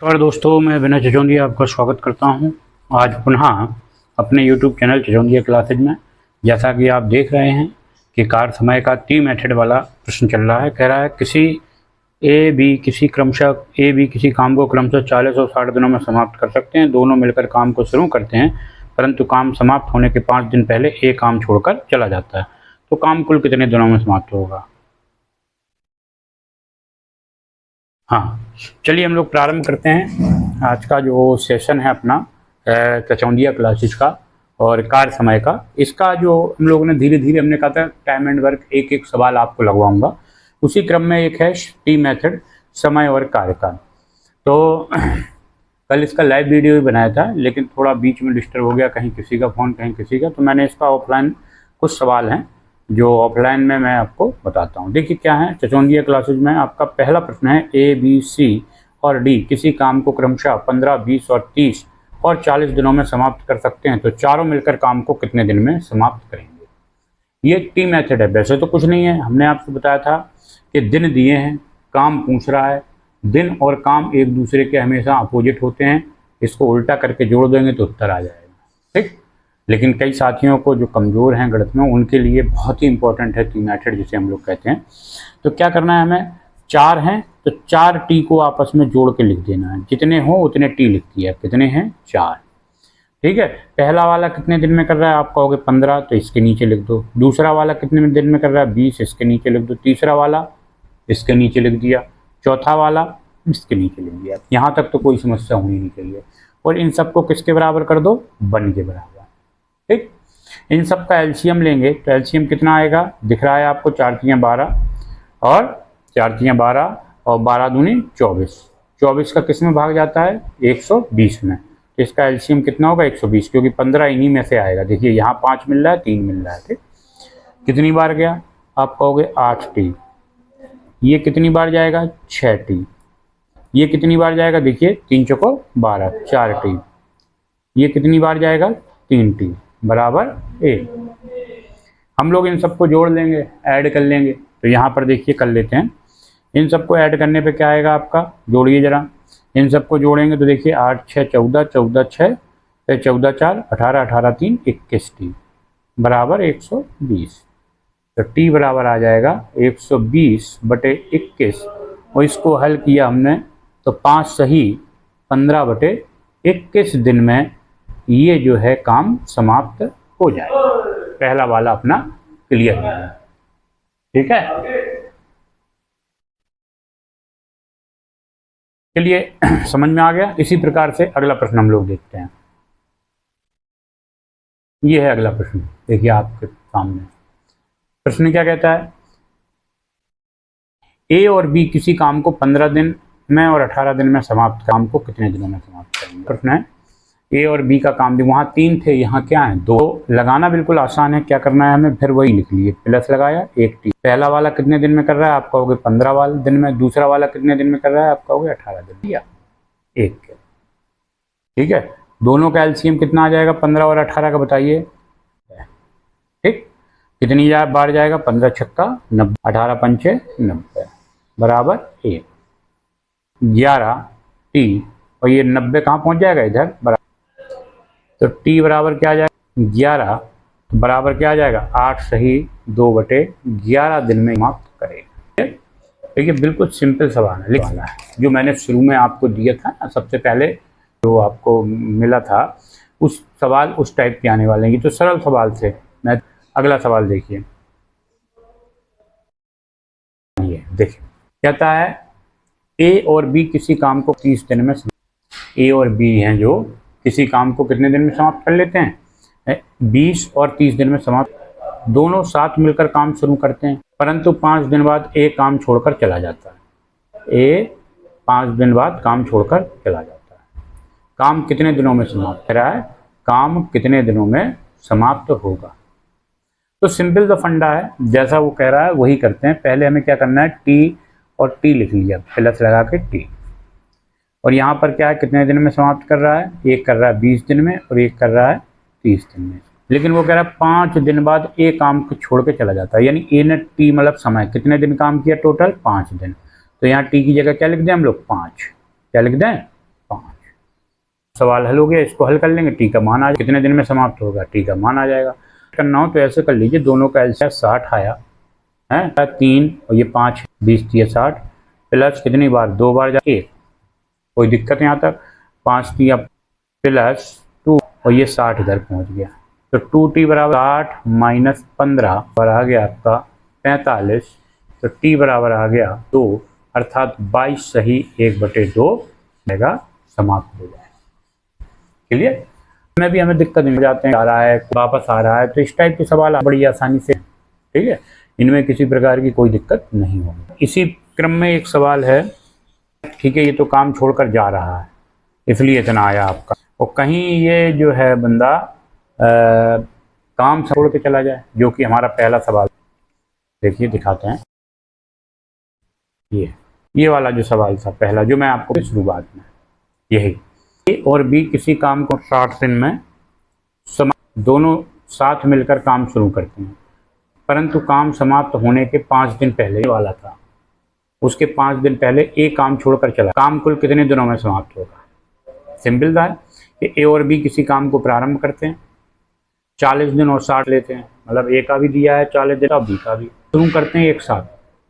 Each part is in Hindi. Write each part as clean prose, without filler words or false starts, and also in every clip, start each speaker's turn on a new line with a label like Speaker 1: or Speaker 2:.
Speaker 1: नमस्कार दोस्तों, मैं विनय चचौंदिया आपका स्वागत करता हूं। आज पुनः अपने YouTube चैनल चचौंदिया क्लासेज में जैसा कि आप देख रहे हैं कि कार्य समय का टी मेथड वाला प्रश्न चल रहा है। कह रहा है किसी काम को क्रमशः 40 और 60 दिनों में समाप्त कर सकते हैं। दोनों मिलकर काम को शुरू करते हैं, परंतु काम समाप्त होने के 5 दिन पहले ए काम छोड़कर चला जाता है। तो काम कुल कितने दिनों में समाप्त होगा? हाँ, चलिए हम लोग प्रारंभ करते हैं आज का जो सेशन है अपना चचौंदिया क्लासेस का और कार्य समय का। इसका जो हम लोगों ने धीरे धीरे हमने कहा था टाइम एंड वर्क, एक एक सवाल आपको लगवाऊंगा। उसी क्रम में एक है टी मेथड, समय और कार्य का। तो कल इसका लाइव वीडियो भी बनाया था, लेकिन थोड़ा बीच में डिस्टर्ब हो गया, कहीं किसी का फ़ोन कहीं किसी का। तो मैंने इसका ऑफलाइन कुछ सवाल हैं जो ऑफलाइन में मैं आपको बताता हूँ। देखिए क्या है, चचौंदिया क्लासेज में आपका पहला प्रश्न है ए, बी, सी और डी किसी काम को क्रमशः 15, 20 और 30 और 40 दिनों में समाप्त कर सकते हैं, तो चारों मिलकर काम को कितने दिन में समाप्त करेंगे? ये टी मेथड है। वैसे तो कुछ नहीं है, हमने आपको बताया था कि दिन दिए हैं, काम पूछ रहा है। दिन और काम एक दूसरे के हमेशा अपोजिट होते हैं, इसको उल्टा करके जोड़ देंगे तो उत्तर आ जाएगा। ठीक, लेकिन कई साथियों को जो कमज़ोर हैं गणित में, उनके लिए बहुत ही इंपॉर्टेंट है टी मेथड, जिसे हम लोग कहते हैं। तो क्या करना है हमें, 4 हैं तो 4 टी को आपस में जोड़ के लिख देना है। जितने हो उतने टी लिख दिया। कितने हैं? 4। ठीक है। पहला वाला कितने दिन में कर रहा है? आप कहोगे 15, तो इसके नीचे लिख दो। दूसरा वाला कितने दिन में कर रहा है? 20, इसके नीचे लिख दो। तीसरा वाला इसके नीचे लिख दिया। चौथा वाला इसके नीचे लिख दिया। यहाँ तक तो कोई समस्या होनी नहीं चाहिए। और इन सबको किसके बराबर कर दो? 1 के बराबर। ठीक, इन सब का एलसीएम लेंगे तो एलसीएम कितना आएगा? दिख रहा है आपको, 4 तियां 12 और 4 तियां 12 और 12 दूनी 24। 24 का किस में भाग जाता है? 120 में। तो इसका एलसीएम कितना होगा? 120, क्योंकि 15 इन्हीं में से आएगा। देखिए यहाँ 5 मिल रहा है, 3 मिल रहा है। ठीक, कितनी बार गया? आप कहोगे 8 टी। ये कितनी बार जाएगा? 6 टी। ये कितनी बार जाएगा? देखिए 3 चौको 12, 4 टी। ये कितनी बार जाएगा? 3 टी बराबर 1। हम लोग इन सबको जोड़ लेंगे, ऐड कर लेंगे। तो यहाँ पर देखिए कर लेते हैं। इन सबको ऐड करने पे क्या आएगा आपका? जोड़िए जरा। इन सबको जोड़ेंगे तो देखिए 8 6 14, 14 6 14 4 18, 18 3 21 टी बराबर 120। तो टी बराबर आ जाएगा 120/21। और इसको हल किया हमने तो 5 सही 15/21 दिन में ये जो है काम समाप्त हो जाए। पहला वाला अपना क्लियर है। ठीक है, चलिए समझ में आ गया। इसी प्रकार से अगला प्रश्न हम लोग देखते हैं। ये है अगला प्रश्न, देखिए आपके सामने। प्रश्न क्या कहता है? ए और बी किसी काम को 15 दिन में और 18 दिन में समाप्त, काम को कितने दिनों में समाप्त करेंगे? प्रश्न है ए और बी का काम, वहाँ 3 थे, यहाँ क्या है? 2। लगाना बिल्कुल आसान है। क्या करना है हमें? फिर वही लिख लिए, प्लस लगाया 1 टी। पहला वाला कितने दिन में कर रहा है? आप कहोगे 15 वाले दिन में। दूसरा वाला कितने दिन में कर रहा है? आप कहोगे 18 दिन या 1 के। ठीक है, दोनों का एलसीएम कितना आ जाएगा? 15 और 18 का बताइए। ठीक, कितनी बार जाएगा? 15 छक्का 90, 18 पंचे 90 बराबर 1। 11 टी और ये 90 कहाँ पहुँच जाएगा? इधर बराबर। तो टी बराबर क्या आ जाएगा? 11 तो बराबर क्या आ जाएगा? 8 सही 2/11 दिन में समाप्त करेगा। देखिए बिल्कुल सिंपल सवाल है, लिखवाना है जो मैंने शुरू में आपको दिया था ना, सबसे पहले जो आपको मिला था उस सवाल उस टाइप के आने वाले हैं। ये तो सरल सवाल थे। मैं अगला सवाल देखिए, ये देखिए कहता है ए और बी किसी काम को 30 दिन में, ए और बी हैं जो किसी काम को कितने दिन में समाप्त कर लेते हैं? 20 और 30 दिन में समाप्त। दोनों साथ मिलकर काम शुरू करते हैं, परंतु 5 दिन बाद ए काम छोड़कर चला जाता है। ए 5 दिन बाद काम छोड़कर चला जाता है। काम कितने दिनों में समाप्त कर रहा है? काम कितने दिनों में समाप्त होगा? तो सिंपल द फंडा है, जैसा वो कह रहा है वही करते हैं। पहले हमें क्या करना है? टी और टी लिख लिया, प्लस लगा के टी। और यहाँ पर क्या है? कितने दिन में समाप्त कर रहा है? एक कर रहा है 20 दिन में और एक कर रहा है 30 दिन में। लेकिन वो कह रहा है 5 दिन बाद ए काम को छोड़ के चला जाता है। यानी ए ने टी मतलब समय कितने दिन काम किया? टोटल 5 दिन। तो यहाँ टी की जगह क्या लिख दें हम लोग? 5। क्या लिख दें? 5। सवाल हल हो गया, इसको हल कर लेंगे, टी का मान आ जाएगा। कितने दिन में समाप्त होगा, टी का मान आ जाएगा। करना हो तो ऐसे कर लीजिए, दोनों का एलसीएम 60 आया है, 3 और ये 5, 20 दिए 60, प्लस कितनी बार, 2 बार जाके, कोई दिक्कत यहाँ तक, 5 दिया प्लस 2 और ये 60 इधर पहुँच गया। तो 2t बराबर 60 माइनस 15 पर आ गया आपका 45। तो t बराबर आ गया 2, अर्थात 22 सही 1/2 रहेगा, समाप्त हो जाए। क्लियर। में भी हमें दिक्कत नहीं हो जाते हैं, आ रहा है वापस आ रहा है, तो इस टाइप के सवाल बड़ी आसानी से, ठीक है, इनमें किसी प्रकार की कोई दिक्कत नहीं होगी। इसी क्रम में एक सवाल है, ठीक है, ये तो काम छोड़कर जा रहा है इसलिए इतना आया आपका, और कहीं ये जो है बंदा काम छोड़ के चला जाए, जो कि हमारा पहला सवाल, देखिए दिखाते हैं, ये वाला जो सवाल था पहला, जो मैं आपको शुरुआत में, यही ए और बी किसी काम को 60 दिन में दोनों साथ मिलकर काम शुरू करते हैं, परंतु काम समाप्त होने के 5 दिन पहले, ये वाला था, उसके 5 दिन पहले ए काम छोड़कर चला, काम कुल कितने दिनों में समाप्त होगा। सिंपल था कि ए और बी किसी काम को प्रारंभ करते हैं, 40 दिन और 60 लेते हैं, मतलब ए का भी दिया है 40 दिन, बी का भी, शुरू करते हैं एक साथ,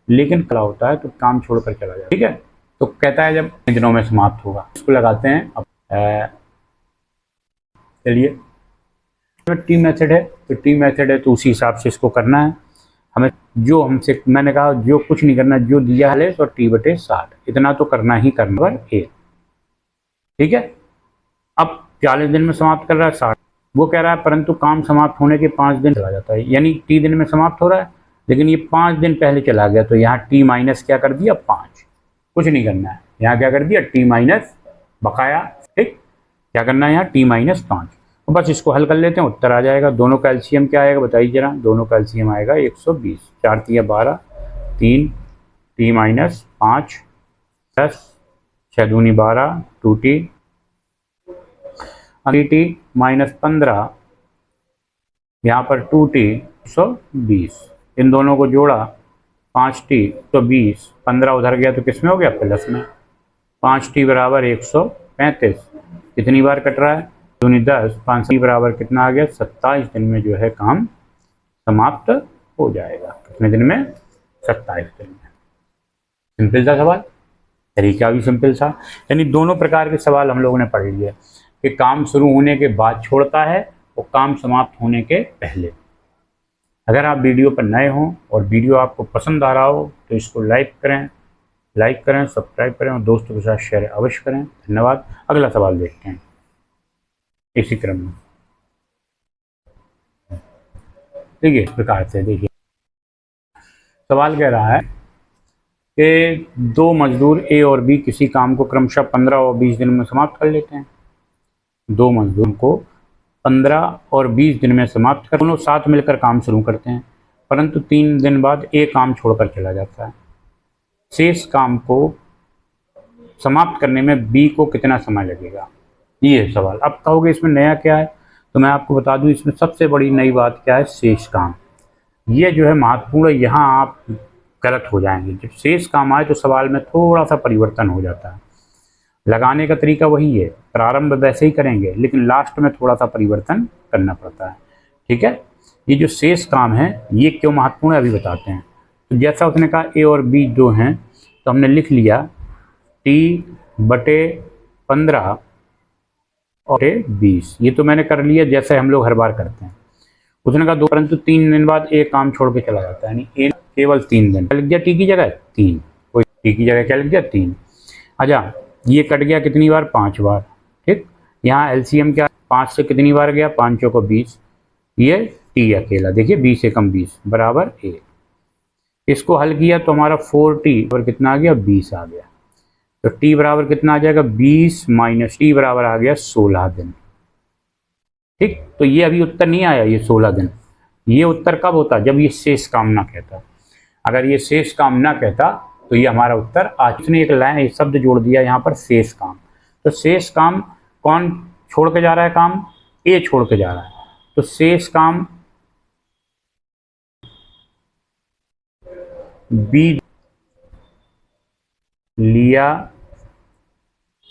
Speaker 1: लेकिन क्या होता है तो काम छोड़कर चला जाए, ठीक है। तो कहता है जब दिनों में समाप्त होगा, इसको लगाते हैं। चलिए, टी मेथड है तो टी मेथड है तो उसी हिसाब से इसको करना है हमें, जो हमसे, मैंने कहा जो कुछ नहीं करना, जो दिया है तो t/60 इतना तो करना ही करना है, ठीक है। अब 40 दिन में समाप्त कर रहा है 60, वो कह रहा है परंतु काम समाप्त होने के 5 दिन चला जाता है, यानी टी दिन में समाप्त हो रहा है, लेकिन ये 5 दिन पहले चला गया, तो यहाँ टी माइनस क्या कर दिया 5, कुछ नहीं करना है, यहाँ क्या कर दिया टी माइनस बकाया, ठीक, क्या करना है यहाँ t-5। तो बस इसको हल कर लेते हैं, उत्तर आ जाएगा। दोनों का एलसीएम क्या आएगा बताइए जरा, दोनों का एलसीएम आएगा 120, 4 तिया 12, 3 t-5 10, 6 दूनी 12, 2t, t-15, यहाँ पर 2t 120, इन दोनों को जोड़ा 5t तो 20, 15 उधर गया तो किस में हो गया, प्लस में, 5t बराबर 135, कितनी बार कट रहा है, दूनी 10, 5 बराबर कितना आ गया, 27 दिन में जो है काम समाप्त हो जाएगा। कितने दिन में, 27 दिन में। सिंपल था सवाल, तरीका भी सिंपल था, यानी दोनों प्रकार के सवाल हम लोगों ने पढ़ लिए कि काम शुरू होने के बाद छोड़ता है और काम समाप्त होने के पहले। अगर आप वीडियो पर नए हों और वीडियो आपको पसंद आ रहा हो तो इसको लाइक करें, सब्सक्राइब करें और दोस्तों के साथ शेयर अवश्य करें। धन्यवाद। अगला सवाल देखते हैं इसी क्रम में। देखिए इस प्रकार से, देखिए सवाल कह रहा है कि 2 मजदूर ए और बी किसी काम को क्रमशः 15 और 20 दिन में समाप्त कर लेते हैं। 2 मजदूर को 15 और 20 दिन में समाप्त कर, दोनों साथ मिलकर काम शुरू करते हैं, परंतु 3 दिन बाद ए काम छोड़कर चला जाता है। शेष काम को समाप्त करने में बी को कितना समय लगेगा, ये है सवाल। अब कहोगे इसमें नया क्या है, तो मैं आपको बता दूं इसमें सबसे बड़ी नई बात क्या है, शेष काम। ये जो है महत्वपूर्ण, यहाँ आप गलत हो जाएंगे। जब शेष काम आए तो सवाल में थोड़ा सा परिवर्तन हो जाता है, लगाने का तरीका वही है, प्रारंभ वैसे ही करेंगे लेकिन लास्ट में थोड़ा सा परिवर्तन करना पड़ता है, ठीक है। ये जो शेष काम है ये क्यों महत्वपूर्ण है अभी बताते हैं। तो जैसा उसने कहा ए और बी जो हैं, तो हमने लिख लिया t/15 और 20, ये तो मैंने कर लिया जैसे हम लोग हर बार करते हैं। उसने कहा 2, परंतु 3 दिन बाद एक काम छोड़ के चला जाता है, यानी ए केवल 3 दिन, क्या लिख दिया टी की जगह 3, कोई टी की जगह क्या लिख दिया 3। अच्छा, ये कट गया कितनी बार, 5 बार, ठीक। यहाँ एलसीएम क्या, 5 से कितनी बार गया, 5 को 20, ये टी अकेला, देखिए 20 से कम 20 बराबर 1। इसको हल किया तो हमारा 4t पर कितना आ गया, 20 आ गया। तो t बराबर कितना आ जाएगा, 20 माइनस t बराबर आ गया 16 दिन, ठीक। तो ये अभी उत्तर नहीं आया, ये 16 दिन, ये उत्तर कब होता, जब ये शेष काम ना कहता। अगर ये शेष काम ना कहता तो ये हमारा उत्तर आज। उसने एक लाइन, एक शब्द जोड़ दिया यहाँ पर, शेष काम। तो शेष काम कौन छोड़ के जा रहा है, काम ए छोड़ के जा रहा है, तो शेष काम बी लिया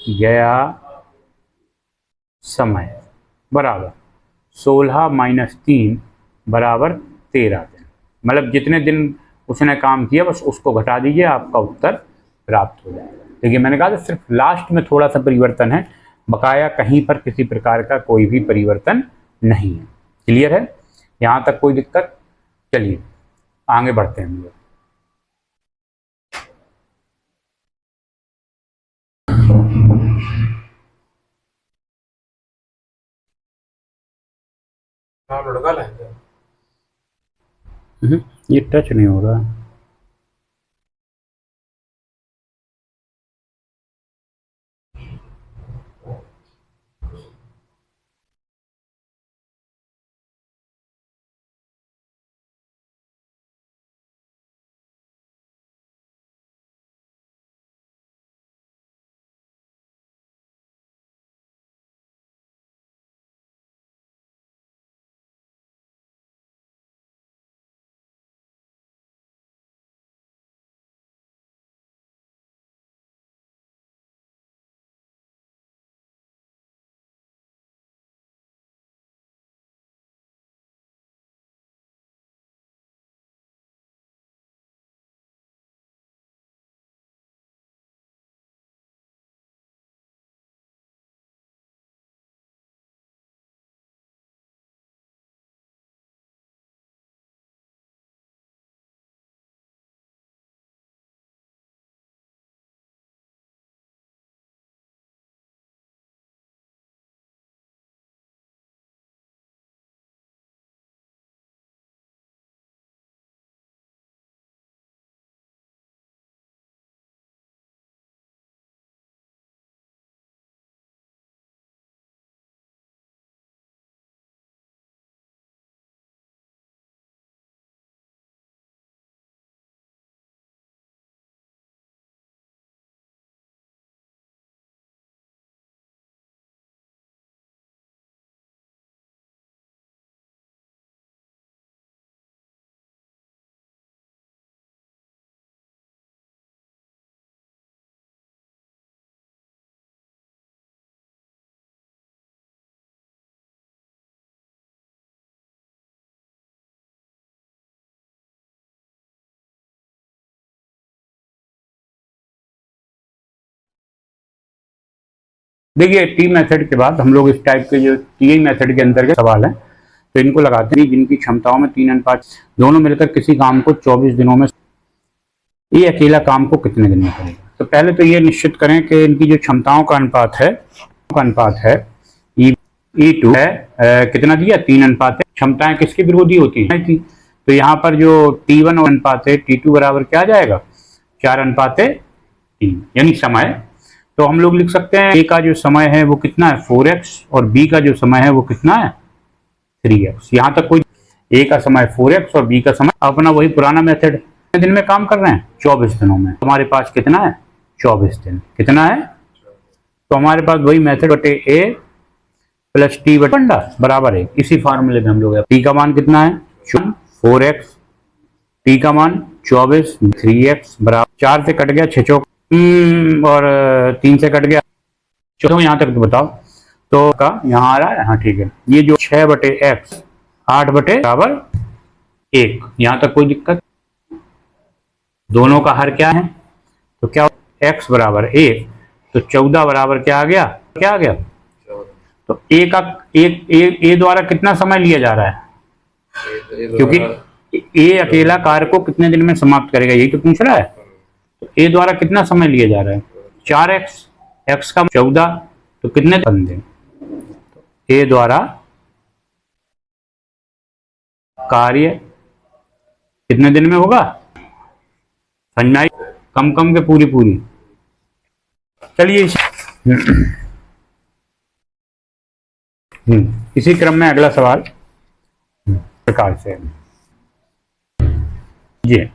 Speaker 1: गया समय बराबर 16 माइनस 3 बराबर 13 दिन। मतलब जितने दिन उसने काम किया बस उसको घटा दीजिए, आपका उत्तर प्राप्त हो जाएगा। देखिए मैंने कहा था सिर्फ लास्ट में थोड़ा सा परिवर्तन है, बकाया कहीं पर किसी प्रकार का कोई भी परिवर्तन नहीं है। क्लियर है? यहाँ तक कोई दिक्कत? चलिए आगे बढ़ते हैं हम लोग। ये टच नहीं हो रहा। देखिए टी मेथड के बाद हम लोग इस टाइप के जो टी मेथड के अंदर के सवाल हैं तो इनको लगाते हैं, जिनकी क्षमताओं में 3 अनुपात दोनों मिलकर किसी काम को 24 दिनों में, ये अकेला काम को कितने दिन में करेगा। तो पहले तो ये निश्चित करें कि इनकी जो क्षमताओं का अनुपात है E2 है कितना दिया 3 अनुपात है। क्षमताएं किसके विरोधी होती हैं थी, तो यहाँ पर जो T1 अनुपात है T2 बराबर क्या आ जाएगा 4 अनुपात 3, यानी समय। तो हम लोग लिख सकते हैं A का जो समय है वो कितना है 4x और B का जो समय है वो कितना है 3x। यहाँ तक कोई A का समय 4x और B का समय, अपना वही पुराना मेथड, कितने दिन में काम कर रहे हैं 24 दिनों में। हमारे पास कितना है 24 दिन, कितना है, तो हमारे पास वही मेथड बटे A प्लस T बटा बराबर है, इसी फार्मूले में हम लोग T का मान कितना है 4x, T का मान 24, 3x बराबर 4 से कट गया 6 चौक और 3 से कट गया। चलो यहाँ तक तो बताओ तो का यहाँ आ रहा है, हाँ ठीक है। ये जो 6 बटे x 8 बटे बराबर 1, यहाँ तक कोई दिक्कत, दोनों का हर क्या है तो क्या x बराबर 1, तो 14 बराबर क्या आ गया, तो ए द्वारा कितना समय लिया जा रहा है, क्योंकि ए अकेला कार्य को कितने दिन में समाप्त करेगा यही तो पूछ रहा है। तो ए द्वारा कितना समय लिया जा रहा है 4x, x का 14, तो कितने दिन, तो ए द्वारा कार्य कितने दिन में होगा, समझाई कम के पूरी। चलिए इसी क्रम में अगला सवाल प्रकार से ये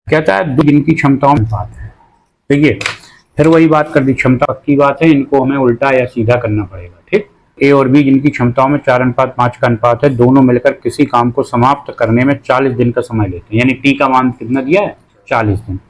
Speaker 1: कहता है जिनकी क्षमताओं में बात है। देखिए फिर वही बात कर दी, क्षमता पक्की बात है, इनको हमें उल्टा या सीधा करना पड़ेगा। ठीक, ए और बी जिनकी क्षमताओं में 4 अनुपात 5 का अनुपात है, दोनों मिलकर किसी काम को समाप्त करने में 40 दिन का समय लेते हैं, यानी टी का मान कितना दिया है 40 दिन।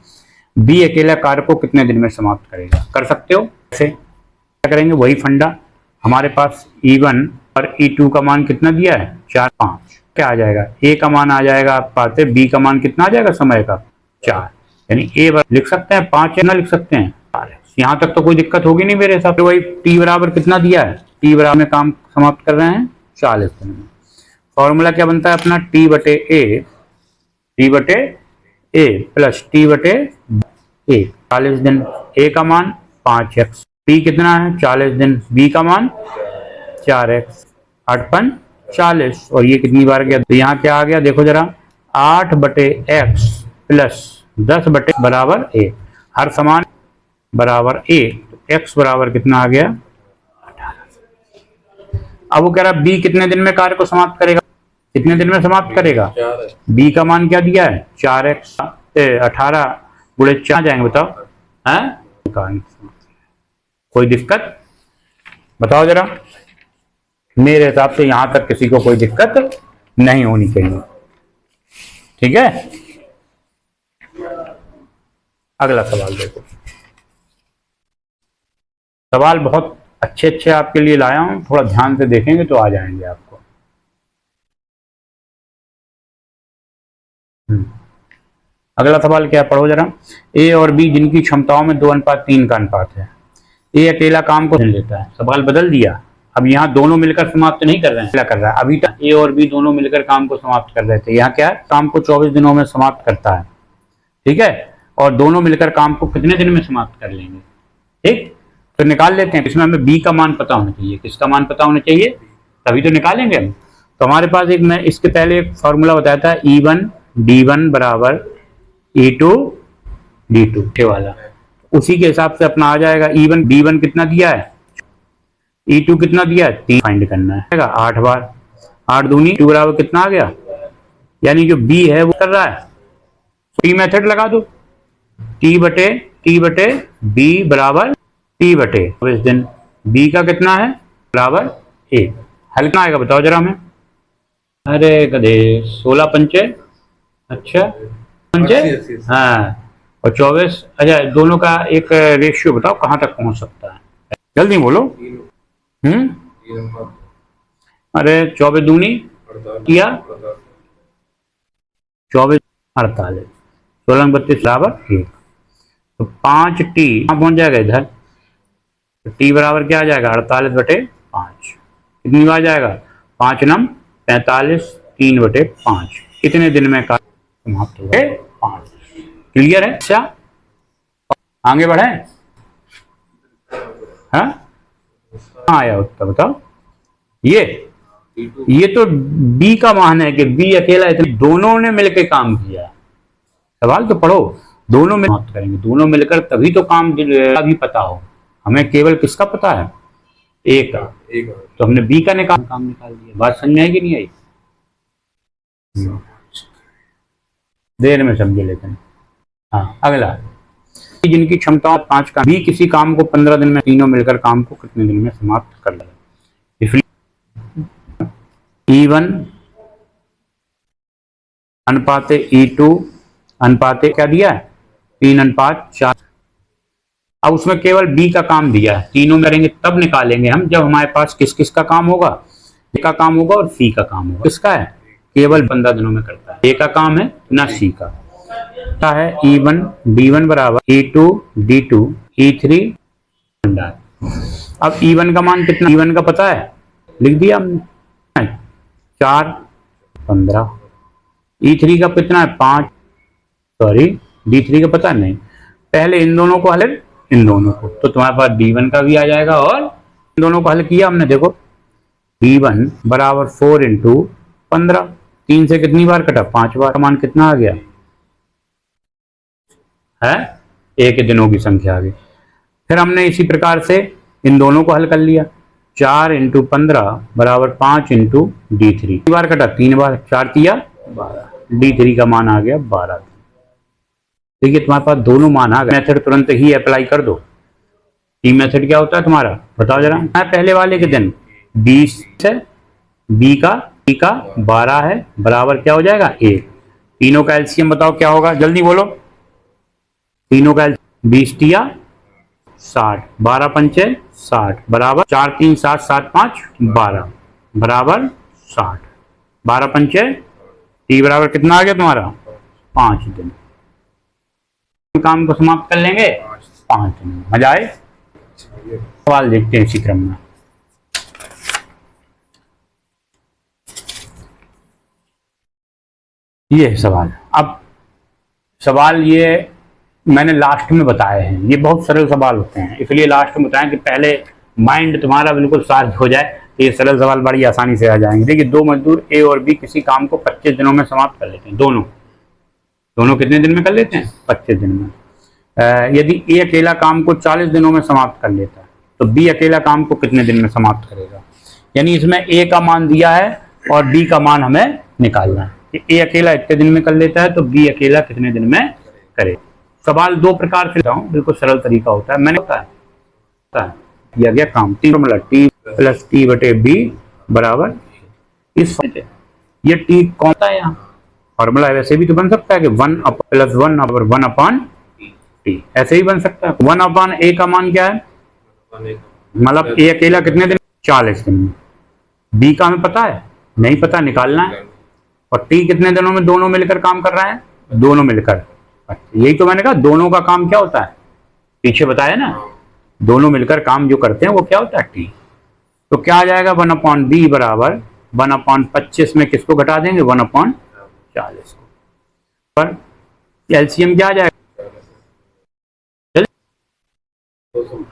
Speaker 1: बी अकेला कार्य को कितने दिन में समाप्त करेगा? कर सकते हो। कैसे क्या करेंगे? वही फंडा, हमारे पास E1 और E2 का मान कितना दिया है? 4, 5। क्या आ जाएगा? ए का मान आ जाएगा आप पाते, बी का मान कितना आ जाएगा समय का? 4। यानी ए लिख सकते हैं 5 या ना लिख सकते हैं 4। यहाँ तक तो कोई दिक्कत होगी नहीं मेरे हिसाब से। वही टी बराबर कितना दिया है? टी बराबर में काम समाप्त कर रहे हैं 40 दिन में। फॉर्मूला क्या बनता है अपना? टी बटे ए प्लस टी बटे ए। 40 दिन ए का मान 5x, पी कितना है? 40 दिन, बी का मान 4x, 8 40। और ये कितनी बार गया? तो यहाँ क्या आ गया देखो जरा, 8 बटे एक्स प्लस 10 बटे बराबर ए। हर समान बराबर ए, तो एक्स बराबर कितना आ गया? 18। अब वो कह रहा बी कितने दिन में कार्य को समाप्त करेगा? कितने दिन में समाप्त करेगा? बी का मान क्या दिया है? 4x, 18 गुणे 4 जाएंगे, बताओ है? कोई दिक्कत बताओ जरा। मेरे हिसाब से यहां तक किसी को कोई दिक्कत नहीं होनी चाहिए। ठीक है, अगला सवाल देखो। सवाल बहुत अच्छे अच्छे आपके लिए लाया हूं, थोड़ा ध्यान से देखेंगे तो आ जाएंगे आपको। अगला सवाल क्या, पढ़ो जरा। ए और बी जिनकी क्षमताओं में 2:3 का अनुपात है। ए अकेला काम को लेता है। सवाल बदल दिया, अब यहाँ दोनों मिलकर समाप्त नहीं कर रहे हैं, क्या कर रहा है? अभी तक ए और बी दोनों मिलकर काम को समाप्त कर रहे थे, यहाँ क्या है? काम को 24 दिनों में समाप्त करता है। ठीक है, और दोनों मिलकर काम को कितने दिन में समाप्त कर लेंगे? ठीक, तो निकाल लेते हैं। इसमें हमें बी का मान पता होना चाहिए। किसका मान पता होना चाहिए? तभी तो निकालेंगे हम। तो हमारे पास एक, मैं इसके पहले एक फॉर्मूला बताया था, E1 D1 बराबर E2 D2 वाला। उसी के हिसाब से अपना आ जाएगा। E1 D1 कितना दिया है? E2 कितना दिया है? 3 फाइंड करना है। 8 बार, 8 दूनी 2 बराबर कितना आ गया? यानी जो B है वो कर रहा है, टी मेथड लगा दो। टी बटे B बराबर T बटे 24 दिन। B का कितना है? बराबर A। हल कितना आएगा बताओ जरा हमें? अरे गधे, 16 पंचे, अच्छा पंचे, हाँ, और 24। अच्छा, दोनों का एक रेशियो बताओ कहाँ तक पहुंच सकता है? जल्दी बोलो। अरे 24 दूनी किया 24, 48, 16 32 बराबर 1। तो 5t पहुंच जाएगा इधर, तो t बराबर क्या आ जाएगा? 48 बटे 5। कितनी बार जाएगा? 5 नम 45, 3 बटे 5। कितने दिन में कार्य समाप्त होगा? 5। क्लियर है? अच्छा, आगे बढ़े। हाँ, आया उत्तर बताओ। ये तो बी का मान है कि बी अकेला, इतने दोनों ने मिलकर काम किया। सवाल तो पढ़ो, दोनों में समाप्त करेंगे, दोनों मिलकर, तभी तो काम का भी पता हो। हमें केवल किसका पता है? ए का। तो हमने बी का काम निकाल दिया। बात समझ में आई कि नहीं आई? देर में समझे लेकिन। हाँ, अगला, जिनकी क्षमता 5 का, बी किसी काम को 15 दिन में, तीनों मिलकर काम को कितने दिन में समाप्त कर लेगा? इसलिए E1 अनुपाते E2 अनुपाते क्या दिया है? 3:4। अब उसमें केवल बी का काम दिया है, तीनों करेंगे तब निकालेंगे हम, जब हमारे पास किस किस का काम होगा? ए का काम होगा और सी का काम होगा। किसका है? केवल 15 दिनों में करता है। ए का काम है ना सी का है। E1 D1 बराबर E2 D2 E3। अब E1 का मान कितना? E1 का पता है, लिख दिया हमने, 4 15। E3 का कितना है? 5। सॉरी, D3 का पता नहीं। पहले इन दोनों को हल, इन दोनों को, तो तुम्हारे पास D1 का भी आ जाएगा। और इन दोनों को हल किया हमने, देखो D1 बराबर 4 × 15। 3 से कितनी बार कटा? 5 बार। मान कितना आ गया है? ए के दिनों की संख्या आ गई। फिर हमने इसी प्रकार से इन दोनों को हल कर लिया। 4 × 15 बराबर 5 × D3। कितनी बार कटा? 3 बार। 4 किया 12। D3 का मान आ गया 12। देखिए तुम्हारे पास दोनों मान आ गए। मेथड तुरंत ही अप्लाई कर दो। टी मेथड क्या होता है तुम्हारा, बताओ जरा। पहले वाले के दिन 20 है, बी का 12 है, बराबर क्या हो जाएगा? 1। तीनों का एलसीएम बताओ क्या होगा? जल्दी बोलो। तीनों का 20 तिया 60, 12 पंचे 60 बराबर 4 3 7 7 5 12 बराबर 60, 12 पंचे टी बराबर कितना आ गया तुम्हारा 5 दिन। काम को समाप्त कर लेंगे 5 दिन में। मजा आए? सवाल देखते हैं इसी क्रम में। ये है सवाल। अब सवाल ये मैंने लास्ट में बताए हैं, ये बहुत सरल सवाल होते हैं, इसलिए लास्ट में बताएं कि पहले माइंड तुम्हारा बिल्कुल शार्प हो जाए, तो ये सरल सवाल बड़ी आसानी से आ जाएंगे। देखिए, दो मजदूर ए और बी किसी काम को 25 दिनों में समाप्त कर लेते हैं। दोनों कितने दिन में कर लेते हैं? 25 दिन में। यदि ए अकेला काम को 40 दिनों में समाप्त कर लेता है तो बी अकेला काम को कितने दिन में समाप्त करेगा? यानी इसमें ए का मान दिया है और बी का मान हमें निकालना है कि ए अकेला इतने दिन में कर लेता है तो बी अकेला कितने दिन में करे। सवाल दो प्रकार से हूँ, बिल्कुल सरल तरीका होता है। मैंने होता है दिया गया काम फॉर्मूला टी प्लस टी बटे बी बराबर इस ये टी कौन सा है यहाँ फॉर्मूला है, वैसे भी तो बन सकता है कि 1 प्लस 1 और 1 अपॉन टी, ऐसे ही बन सकता है। 1 अपॉन ए का मान क्या है? मतलब ए अकेला कितने दिन? 40 दिन में। बी का हमें पता है? नहीं पता, निकालना है। और टी कितने दिनों में दोनों मिलकर काम कर रहा है? दोनों मिलकर। यही तो मैंने कहा, दोनों का काम क्या होता है? पीछे बताया ना, दोनों मिलकर काम जो करते हैं वो क्या होता है? टी। तो क्या आ जाएगा? 1 अपॉन बी बराबर 1 अपॉन 25 में किसको घटा देंगे? 1 अपॉन 40 को। पर एलसीएम क्या आ जाएगा?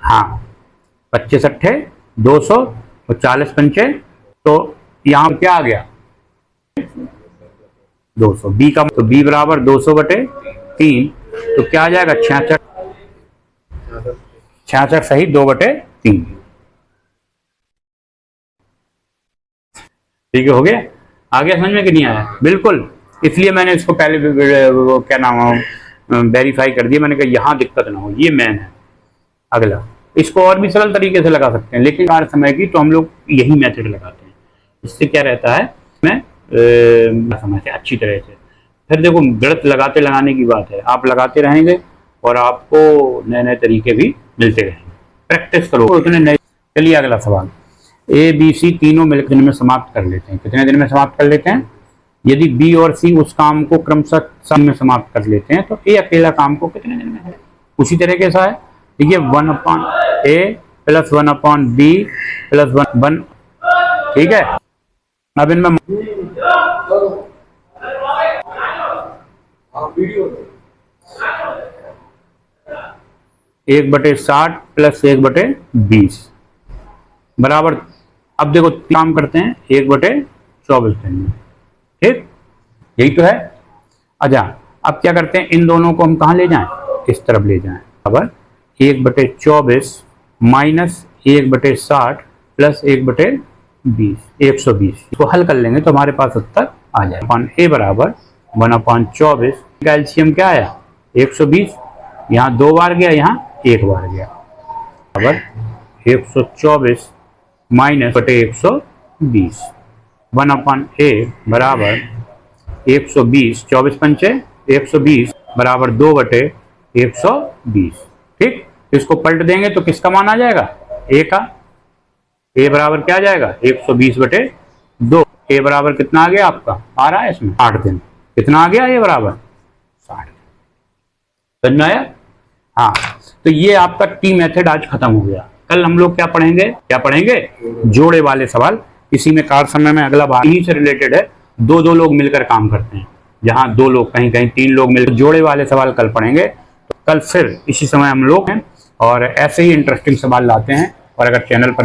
Speaker 1: हाँ, 25 अट्ठे 200 और 40 पंचे, तो यहाँ क्या आ गया? 200। बी का तो बी बराबर 200 बटे 3, तो क्या आ जाएगा? 66 सही 2 बटे 3। ठीक है, हो गया? आगे समझ में कि नहीं आया? बिल्कुल, इसलिए मैंने इसको पहले क्या नाम वेरीफाई कर दिया। मैंने कहा यहाँ दिक्कत ना हो, ये मेन है। अगला, इसको और भी सरल तरीके से लगा सकते हैं, लेकिन कार्य समय की तो हम लोग यही मेथड लगाते हैं। इससे क्या रहता है, मैं समझते अच्छी तरह से। फिर देखो, गलत लगाने की बात है, आप लगाते रहेंगे और आपको नए नए तरीके भी मिलते रहेंगे। प्रैक्टिस करो उतने नए। चलिए अगला सवाल। ए बी सी तीनों मिलकर दिन में समाप्त कर लेते हैं। कितने दिन में समाप्त कर लेते हैं? यदि बी और सी उस काम को क्रमशः सब में समाप्त कर लेते हैं तो ए अकेला काम को कितने दिन में है? उसी तरीके से है। देखिए, 1 अपॉन ए प्लस 1 अपॉन बी प्लस 1। ठीक है, अब इनमें 1/60 प्लस 1/20 बराबर, अब देखो काम करते हैं 1/24 दिन में। ठीक, यही तो है। अच्छा, अब क्या करते हैं, इन दोनों को हम कहाँ ले जाएं? इस तरफ ले जाएं। बराबर 1/24 माइनस 1/60 प्लस 1/20 120। इसको हल कर लेंगे तो हमारे पास उत्तर आ जाए। अपॉन ए बराबर 1/24 का एलसीएम क्या आया? 120। यहाँ 2 बार गया, यहाँ 1 बार गया। बराबर 124 माइनस बटे 120। 1 अपॉन ए बराबर 120, 24 पंचे 120 बराबर 2/120। ठीक, इसको पलट देंगे तो किसका मान आ जाएगा? ए का। ए बराबर क्या आ जाएगा? 120/2। ए बराबर कितना आ गया आपका? आ रहा है इसमें 8 दिन। कितना आ गया? ए बराबर 60 दिन। समझ में आया? हाँ, तो ये आपका टी मेथड आज खत्म हो गया। कल हम लोग क्या पढ़ेंगे? जोड़े वाले सवाल। इसी में कार्य समय में अगला भाग इन्हीं से रिलेटेड है। 2 लोग मिलकर काम करते हैं, जहां 2 लोग, कहीं 3 लोग मिलकर जोड़े वाले सवाल कल पढ़ेंगे। तो कल फिर इसी समय हम लोग हैं और ऐसे ही इंटरेस्टिंग सवाल लाते हैं। और अगर चैनल पर